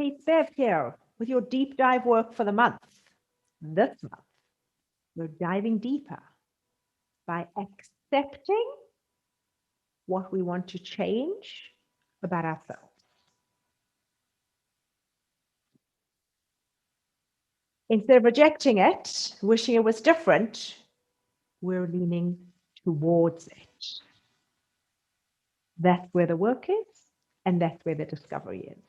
Kate Bev here with your deep dive work for the month. This month, we're diving deeper by accepting what we want to change about ourselves. Instead of rejecting it, wishing it was different, we're leaning towards it. That's where the work is, and that's where the discovery is.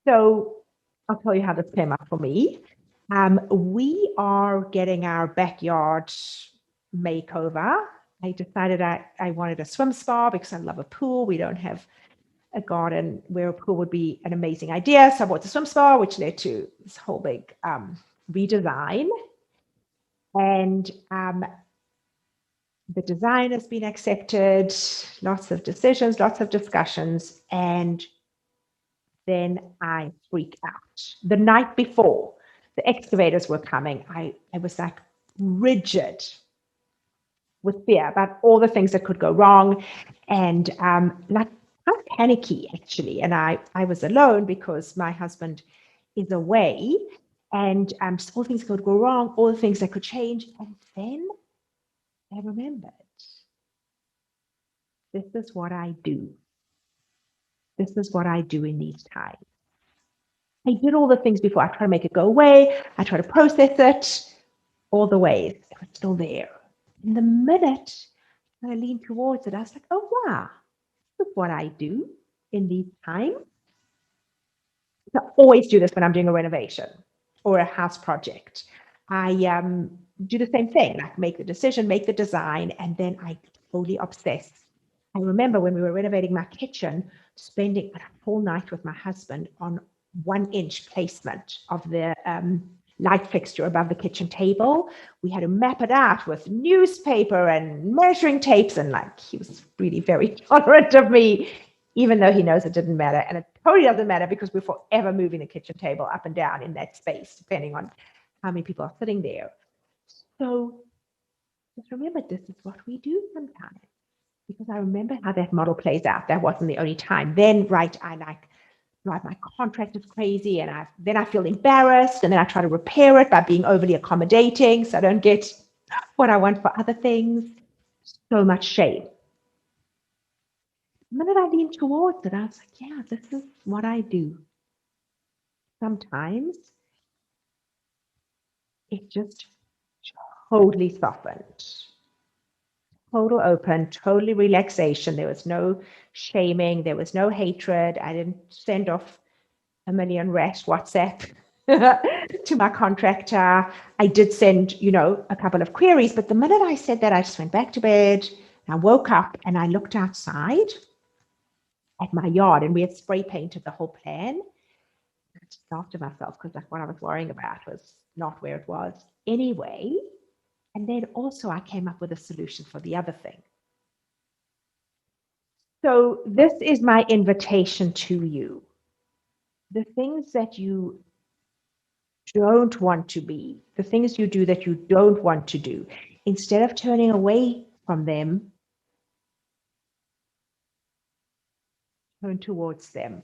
So I'll tell you how this came up for me. We are getting our backyard makeover. I decided I wanted a swim spa because I love a pool. We don't have a garden where a pool would be an amazing idea. So I bought the swim spa, which led to this whole big redesign. And the design has been accepted, lots of decisions, lots of discussions, and then I freak out. The night before the excavators were coming, I was like rigid with fear about all the things that could go wrong, and like kind of panicky actually. And I was alone because my husband is away, and all things could go wrong, all the things that could change. And then I remembered, this is what I do. This is what I do in these times. I did all the things before. I try to make it go away. I try to process it, all the ways. It was still there. In the minute I leaned towards it, I was like, oh, wow, this is what I do in these times. I always do this when I'm doing a renovation or a house project. I do the same thing, like make the decision, make the design, and then I totally obsess. I remember when we were renovating my kitchen, spending a whole night with my husband on 1-inch placement of the light fixture above the kitchen table. We had to map it out with newspaper and measuring tapes, and like he was really very tolerant of me, even though he knows it didn't matter. And it totally doesn't matter because we're forever moving the kitchen table up and down in that space, depending on how many people are sitting there. So just remember, this is what we do sometimes. Because I remember how that model plays out. That wasn't the only time. Then, right, I like, right, my contract is crazy, and then I feel embarrassed, and then I try to repair it by being overly accommodating so I don't get what I want for other things. So much shame. The minute I leaned towards it, I was like, yeah, this is what I do. Sometimes it just totally softened. Total open, totally relaxation. There was no shaming. There was no hatred. I didn't send off a million rash WhatsApp to my contractor. I did send, a couple of queries, but the minute I said that, I just went back to bed. I woke up and I looked outside at my yard, and we had spray painted the whole plan. I just laughed at myself because like what I was worrying about was not where it was anyway. And then also I came up with a solution for the other thing. So this is my invitation to you. The things that you don't want to be, the things you do that you don't want to do, instead of turning away from them, turn towards them.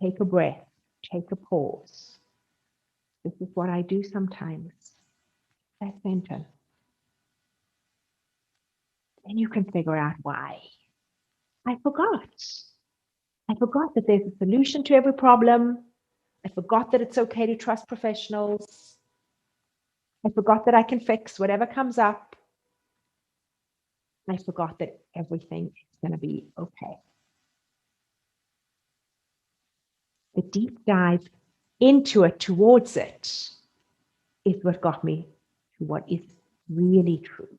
Take a breath, take a pause. This is what I do sometimes. That sentence. Then you can figure out why. I forgot. I forgot that there's a solution to every problem. I forgot that it's okay to trust professionals. I forgot that I can fix whatever comes up. I forgot that everything is going to be okay. The deep dive into it, towards it, is what got me to what is really true.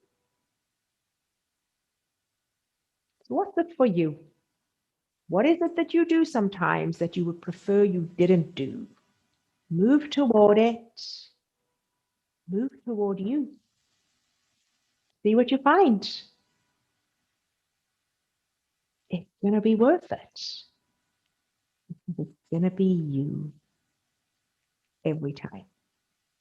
So what's it for you? What is it that you do sometimes that you would prefer you didn't do? Move toward it. Move toward you. See what you find. It's going to be worth it. It's going to be you every time.